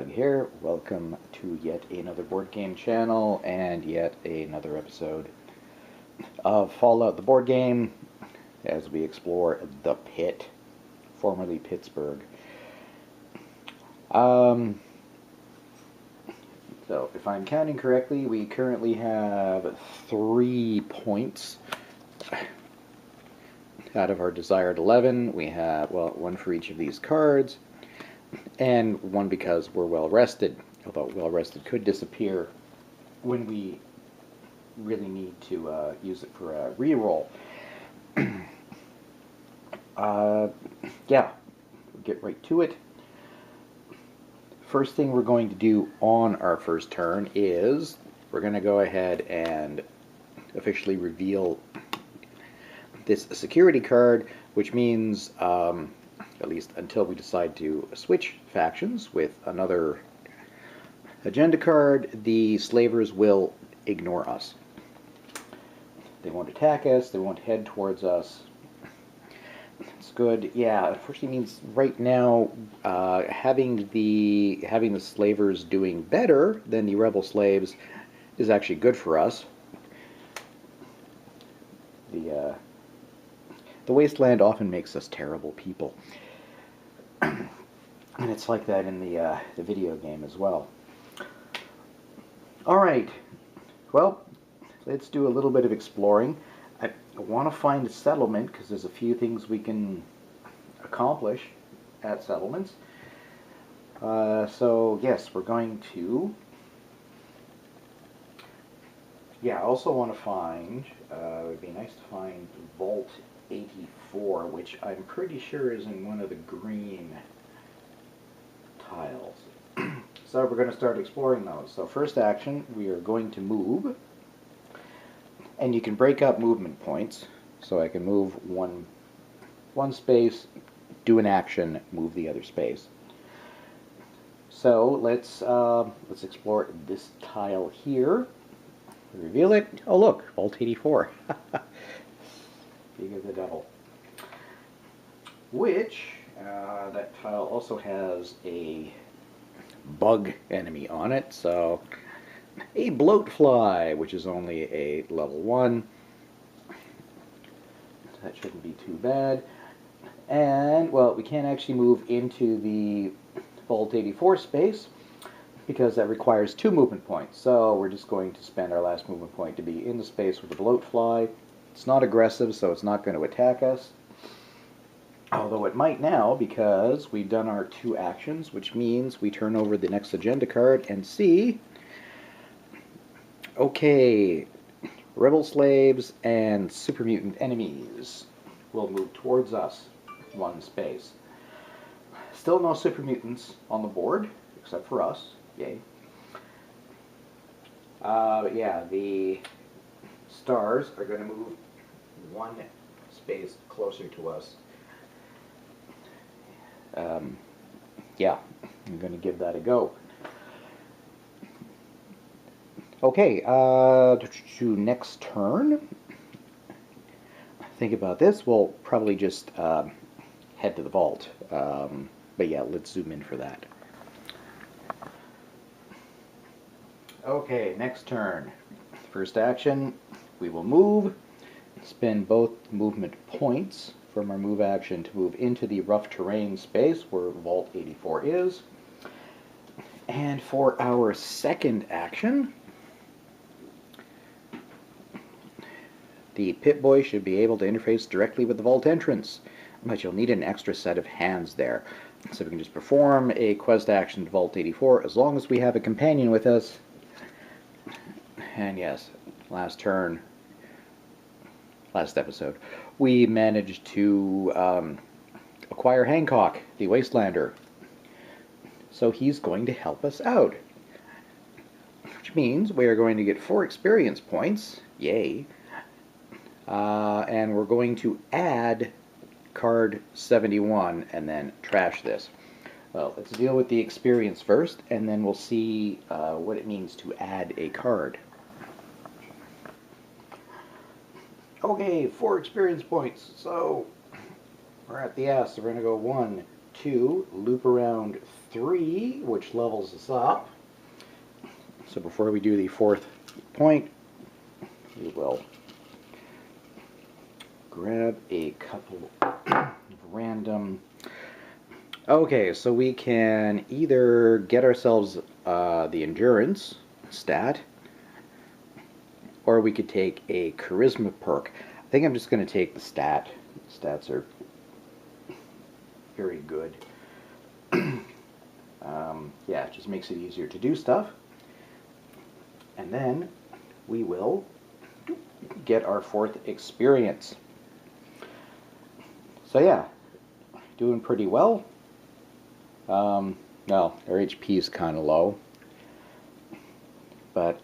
Doug here. Welcome to yet another board game channel and yet another episode of Fallout the board game as we explore the Pitt, formerly Pittsburgh. So if I'm counting correctly, we currently have 3 points out of our desired 11. We have, well, 1 for each of these cards, and 1 because we're well rested, although well rested could disappear when we really need to use it for a reroll. Yeah, we'll get right to it. First thing we're going to do on our first turn is we're going to go ahead and officially reveal this security card, which means, at least until we decide to switch factions with another agenda card, the slavers will ignore us. They won't attack us, they won't head towards us. It's good. Yeah, unfortunately means right now having the slavers doing better than the rebel slaves is actually good for us. The wasteland often makes us terrible people. And it's like that in the video game as well. Alright, well, let's do a little bit of exploring. I want to find a settlement because there's a few things we can accomplish at settlements. So yes, we're going to... Yeah, I also want to find, it would be nice to find Vault 84, which I'm pretty sure is in one of the green tiles. So we're going to start exploring those. So first action, we are going to move. And you can break up movement points. So I can move one space, do an action, move the other space. So let's explore this tile here. Reveal it. Oh look, Vault 84. Big as the devil. Which, that tile also has a bug enemy on it, so a bloatfly, which is only a level 1. That shouldn't be too bad. And, well, we can't actually move into the Vault 84 space because that requires 2 movement points. So we're just going to spend our last movement point to be in the space with the bloatfly. It's not aggressive, so it's not going to attack us. Although it might now, because we've done our 2 actions, which means we turn over the next agenda card and see... Okay, rebel slaves and super mutant enemies will move towards us 1 space. Still no super mutants on the board, except for us. Yay. But yeah, the stars are going to move 1 space closer to us. Yeah, I'm going to give that a go. Okay, to next turn. Think about this. We'll probably just head to the vault. But yeah, let's zoom in for that. Okay, next turn. First action, we will move. Spend both movement points from our move action to move into the rough terrain space where Vault 84 is. And for our second action, the Pit Boy should be able to interface directly with the vault entrance, but you'll need an extra set of hands there. So we can just perform a quest action to Vault 84 as long as we have a companion with us. And yes, last episode, we managed to acquire Hancock, the Wastelander. So he's going to help us out. Which means we are going to get 4 experience points. Yay. And we're going to add card 71 and then trash this. Well, let's deal with the experience first, and then we'll see what it means to add a card. Okay, 4 experience points. So we're at the S. So we're going to go 1, 2, loop around 3, which levels us up. So before we do the 4th point, we will grab a couple of random... Okay, so we can either get ourselves the endurance stat, or we could take a charisma perk. I think I'm just going to take the stat. Stats are very good. Yeah, it just makes it easier to do stuff. And then we will get our 4th experience. So yeah, doing pretty well. No, our HP is kind of low, but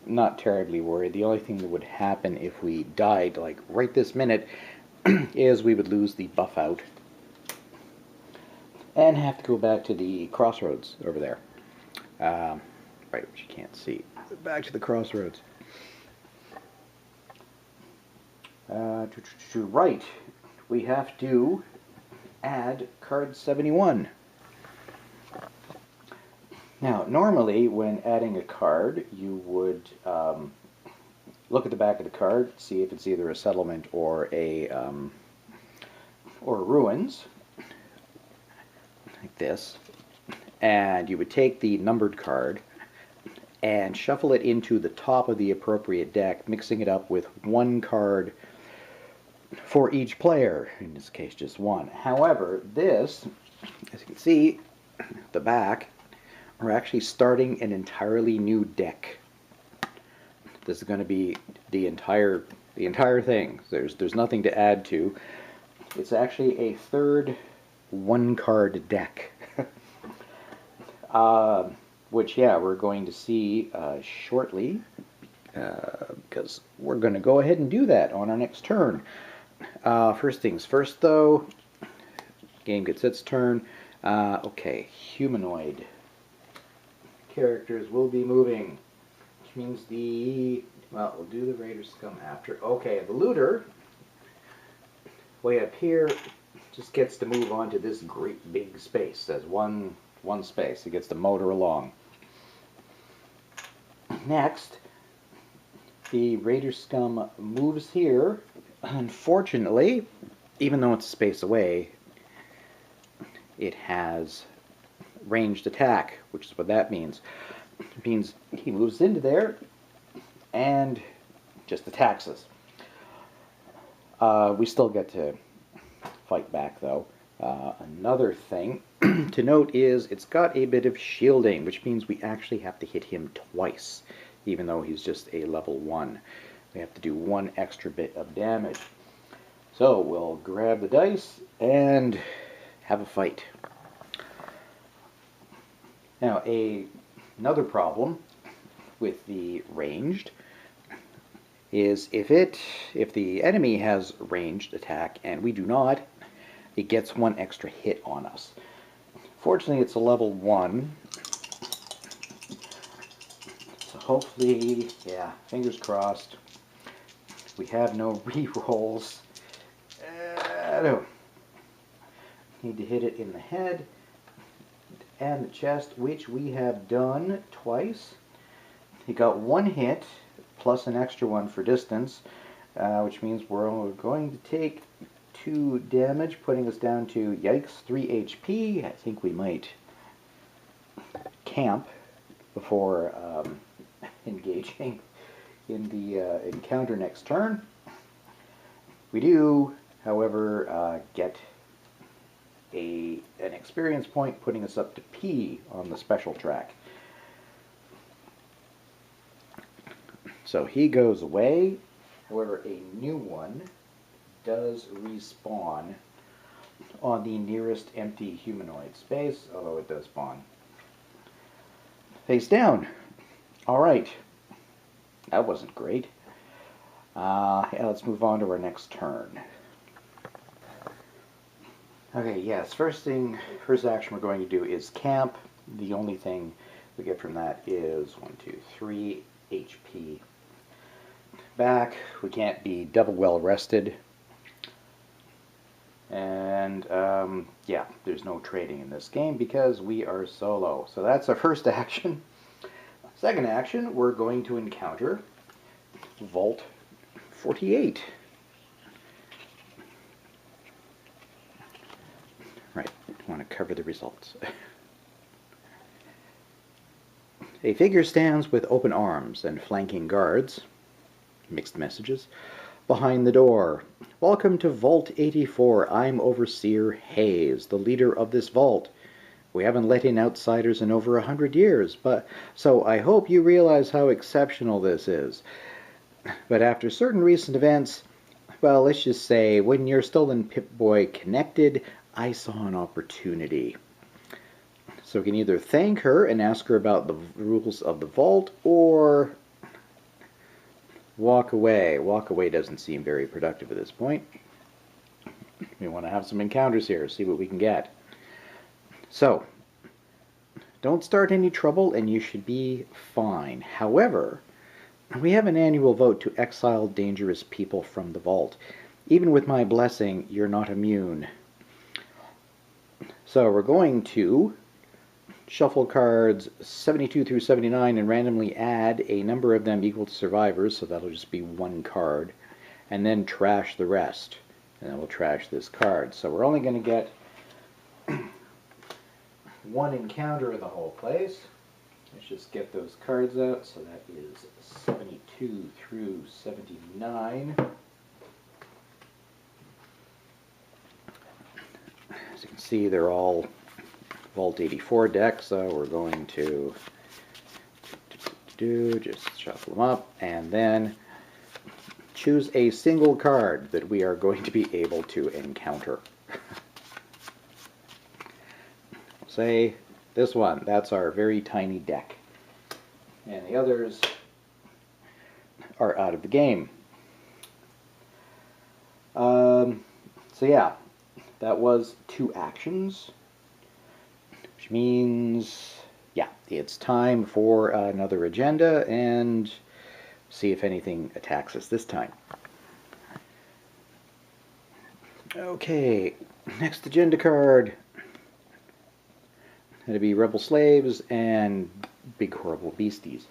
not terribly worried. The only thing that would happen if we died, like right this minute, is we would lose the buff out and have to go back to the crossroads over there. Right, which you can't see. Back to the crossroads. Right, we have to add card 71. Now, normally when adding a card, you would look at the back of the card, see if it's either a settlement or a ruins, like this, and you would take the numbered card and shuffle it into the top of the appropriate deck, mixing it up with one card for each player, in this case just one. However, this, as you can see, the back, we're actually starting an entirely new deck. This is going to be the entire thing. There's nothing to add to. It's actually a third one-card deck. Which, yeah, we're going to see shortly, because we're going to go ahead and do that on our next turn. First things first, though, game gets its turn. Okay, humanoid characters will be moving, which means well, we'll do the Raider Scum after. Okay, the looter, way up here, just gets to move onto this great big space. There's one space. It gets to motor along. Next, the Raider Scum moves here. Unfortunately, even though it's a space away, it has ranged attack, which is what that means. It means he moves into there and just attacks us. We still get to fight back, though. Another thing to note is it's got a bit of shielding, which means we actually have to hit him twice, even though he's just a level 1. We have to do one extra bit of damage. So we'll grab the dice and have a fight. Now, another problem with the ranged is if the enemy has ranged attack and we do not, it gets one extra hit on us. Fortunately, it's a level 1. So hopefully, yeah, fingers crossed, we have no re-rolls. No. Need to hit it in the head and the chest, which we have done twice. He got one hit, plus an extra one for distance, which means we're going to take 2 damage, putting us down to, yikes, 3 HP. I think we might camp before engaging in the encounter next turn. We do, however, get an experience point, putting us up to P on the special track. So he goes away. However, a new one does respawn on the nearest empty humanoid space, although it does spawn face down. Alright. That wasn't great. Yeah, let's move on to our next turn. Okay, yes, first action we're going to do is camp. The only thing we get from that is 3 HP back. We can't be double well rested. And And yeah, there's no trading in this game because we are solo. So that's our first action. Second action, we're going to encounter Vault 48. Right, I want to cover the results. A figure stands with open arms and flanking guards, mixed messages, behind the door. Welcome to Vault 84. I'm Overseer Hayes, the leader of this vault. We haven't let in outsiders in over 100 years, so I hope you realize how exceptional this is. But after certain recent events, well, let's just say, when your stolen Pip-Boy connected, I saw an opportunity. So we can either thank her and ask her about the rules of the vault, or walk away. Walk away doesn't seem very productive at this point. We want to have some encounters here, see what we can get. So, don't start any trouble and you should be fine. However, we have an annual vote to exile dangerous people from the vault. Even with my blessing, you're not immune. So we're going to shuffle cards 72 through 79 and randomly add a number of them equal to survivors, so that'll just be one card, and then trash the rest. And then we'll trash this card. So we're only going to get one encounter in the whole place. Let's just get those cards out. So that is 72 through 79. As you can see, they're all Vault 84 decks, so we're going to just shuffle them up and then choose a single card that we are going to be able to encounter. Say this one, that's our very tiny deck. And the others are out of the game. So yeah, that was 2 actions. Which means, yeah, it's time for another agenda and see if anything attacks us this time. Okay, next agenda card. It'll be Rebel Slaves and Big Horrible Beasties.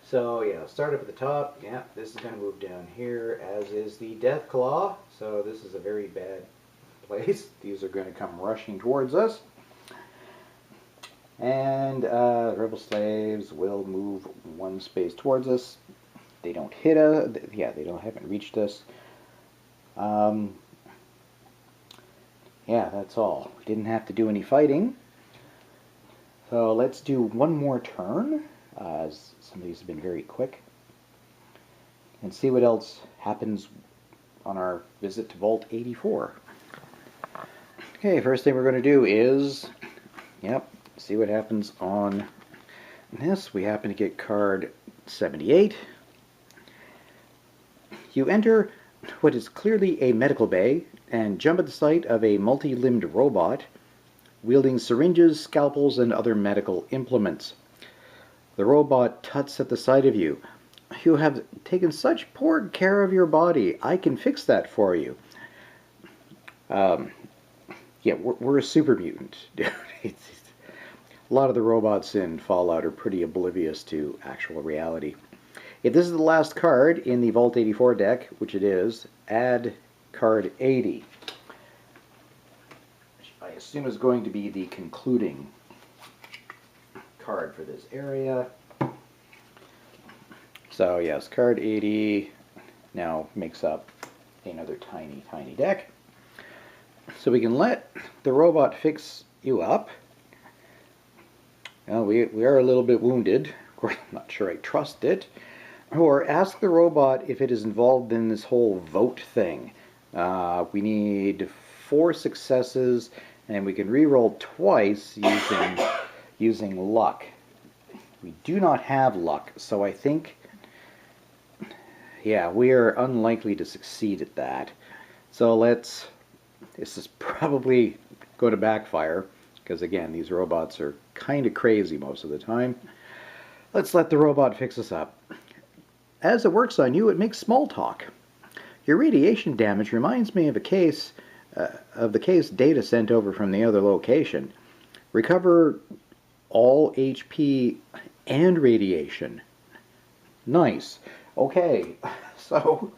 So yeah, start up at the top. Yeah, this is going to move down here, as is the Death Claw. So this is a very bad place. These are going to come rushing towards us. And Rebel Slaves will move 1 space towards us. They don't hit us. Yeah, haven't reached us. Yeah, that's all. We didn't have to do any fighting. So let's do one more turn, as some of these have been very quick, and see what else happens on our visit to Vault 84. Okay, first thing we're going to do is, see what happens on this. We happen to get card 78. You enter what is clearly a medical bay and jump at the sight of a multi-limbed robot wielding syringes, scalpels, and other medical implements. The robot tuts at the sight of you. You have taken such poor care of your body. I can fix that for you. Yeah, we're a super mutant. A lot of the robots in Fallout are pretty oblivious to actual reality. If this is the last card in the Vault 84 deck, which it is, add card 80. Which I assume is going to be the concluding card for this area. So yes, card 80 now makes up another tiny, tiny deck. So we can let the robot fix you up. Well, we are a little bit wounded. Of course, I'm not sure I trust it. Or ask the robot if it is involved in this whole vote thing. We need 4 successes, and we can re-roll twice using luck. We do not have luck, so I think, yeah, we are unlikely to succeed at that. So this is probably going to backfire, because again, these robots are kind of crazy most of the time. Let's let the robot fix us up. As it works on you, it makes small talk. Your radiation damage reminds me of the case data sent over from the other location. Recover all HP and radiation. Nice. Okay, so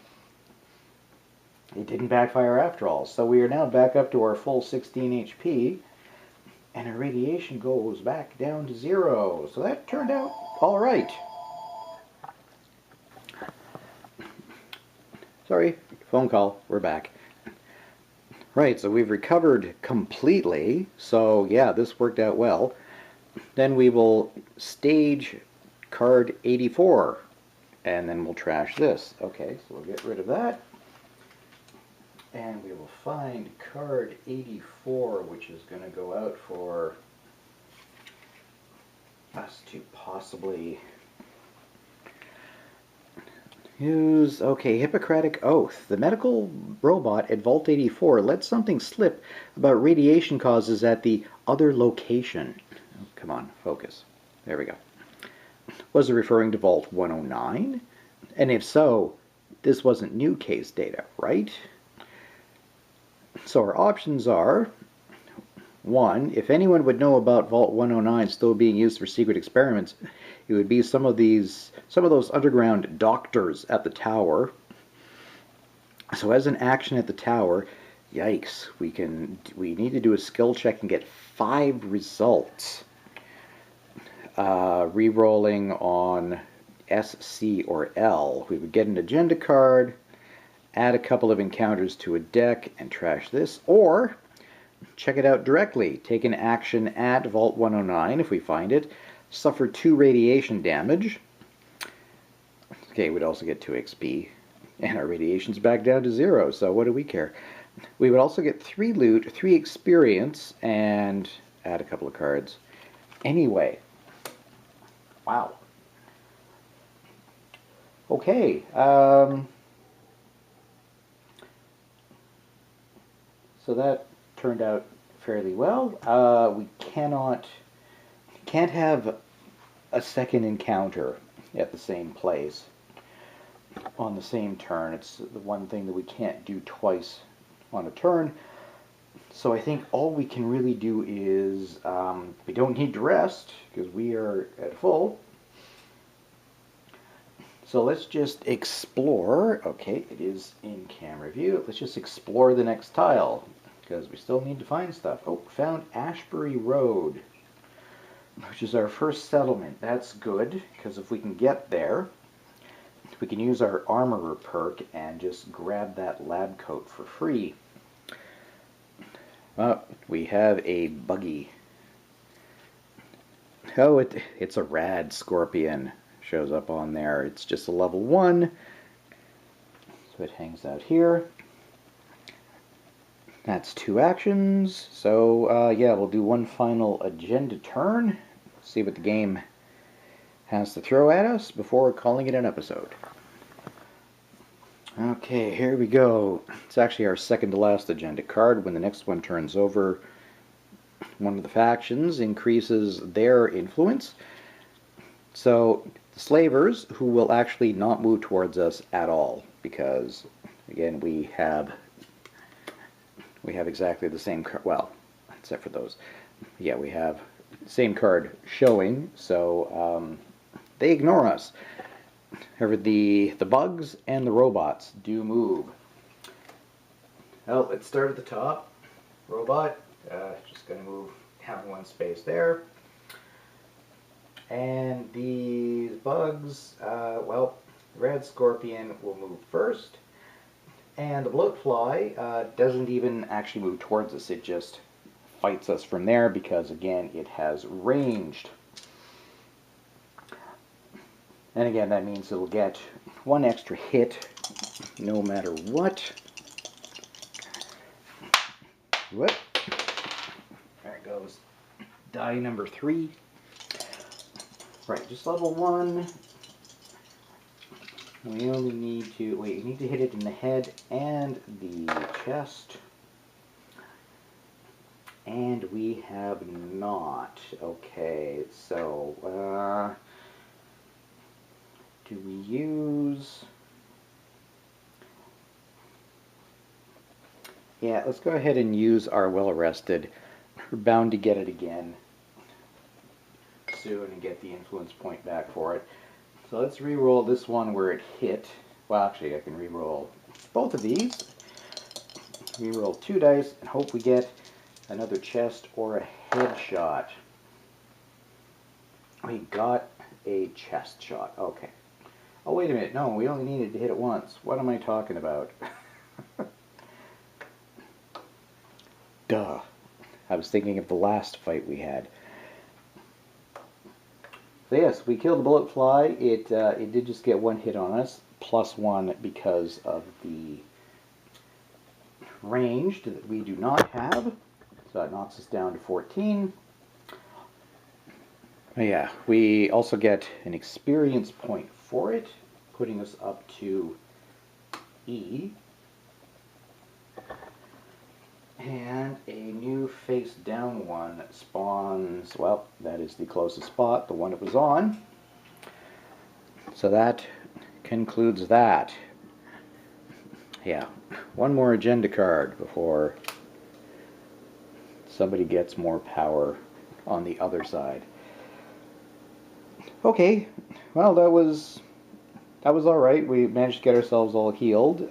it didn't backfire after all. So we are now back up to our full 16 HP, and our radiation goes back down to 0. So that turned out all right. Sorry, phone call. We're back. Right, so we've recovered completely. So yeah, this worked out well. Then we will stage card 84, and then we'll trash this. Okay, so we'll get rid of that. And we will find card 84, which is going to go out for us to possibly use. Okay, Hippocratic Oath. The medical robot at Vault 84 let something slip about radiation causes at the other location. Oh, come on, focus. There we go. Was it referring to Vault 109? And if so, this wasn't new case data, right? So our options are, 1, if anyone would know about Vault 109 still being used for secret experiments, it would be some of those underground doctors at the tower. So as an action at the tower, yikes, we need to do a skill check and get 5 results. Re-rolling on S, C, or L. We would get an agenda card, add a couple of encounters to a deck, and trash this, or check it out directly. Take an action at Vault 109 if we find it, suffer 2 radiation damage. Okay, we'd also get 2 XP, and our radiation's back down to 0, so what do we care? We would also get 3 loot, 3 experience, and add a couple of cards. Anyway, wow. Okay, so that turned out fairly well. We can't have a second encounter at the same place on the same turn. It's the one thing that we can't do twice on a turn. So I think all we can really do is, we don't need to rest because we are at full. So let's just explore. Okay, it is in camera view. Let's just explore the next tile because we still need to find stuff. Oh, found Ashbury Road, which is our first settlement. That's good because if we can get there, we can use our armorer perk and just grab that lab coat for free. We have a buggy. Oh, it's a rad scorpion. Shows up on there. It's just a level 1. So it hangs out here. That's 2 actions. So yeah, we'll do one final agenda turn. See what the game has to throw at us before calling it an episode. Okay, here we go. It's actually our second to last agenda card. When the next one turns over, one of the factions increases their influence. So the slavers, who will actually not move towards us at all, because again we have exactly the same card. Well, except for those. Yeah, we have the same card showing, so they ignore us. However, the bugs and the robots do move. Well, let's start at the top. Robot, just going to move have 1 space there. And these bugs, well, the red scorpion will move first. And the bloatfly doesn't even actually move towards us. It just fights us from there because, again, it has ranged. And again, that means it'll get 1 extra hit no matter what. Whoop. There goes die number 3. Right, just level 1. We only need to, wait, you need to hit it in the head and the chest. And we have not. Okay, so, do we use... Yeah, let's go ahead and use our well arrested. We're bound to get it again soon and get the influence point back for it. So let's re-roll this one where it hit. Well, actually, I can re-roll both of these. Re-roll 2 dice and hope we get another chest or a headshot. We got a chest shot. Okay. Oh, wait a minute. No, we only needed to hit it once. What am I talking about? Duh. I was thinking of the last fight we had. So yes, we killed the bullet fly. It did just get one hit on us, +1 because of the ranged that we do not have. So that knocks us down to 14. Yeah, we also get an experience point for it, putting us up to E. And a new face down one spawns, well, that is the closest spot, the one it was on. So that concludes that. Yeah, one more agenda card before somebody gets more power on the other side. Okay, well, that was all right. We managed to get ourselves all healed.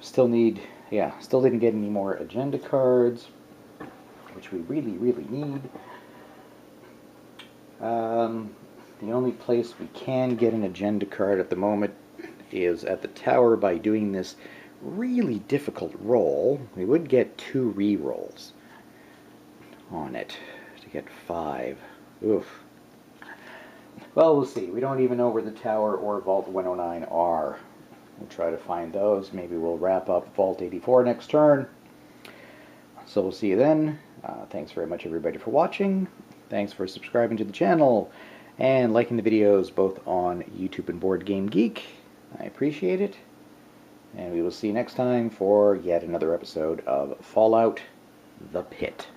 Still didn't get any more agenda cards, which we really, really need. The only place we can get an agenda card at the moment is at the tower by doing this really difficult roll. We would get 2 re-rolls on it to get 5. Oof. Well, we'll see. We don't even know where the tower or Vault 109 are. We'll try to find those. Maybe we'll wrap up Vault 84 next turn. So we'll see you then. Thanks very much, everybody, for watching. Thanks for subscribing to the channel and liking the videos both on YouTube and Board Game Geek. I appreciate it. And we will see you next time for yet another episode of Fallout: The Pit.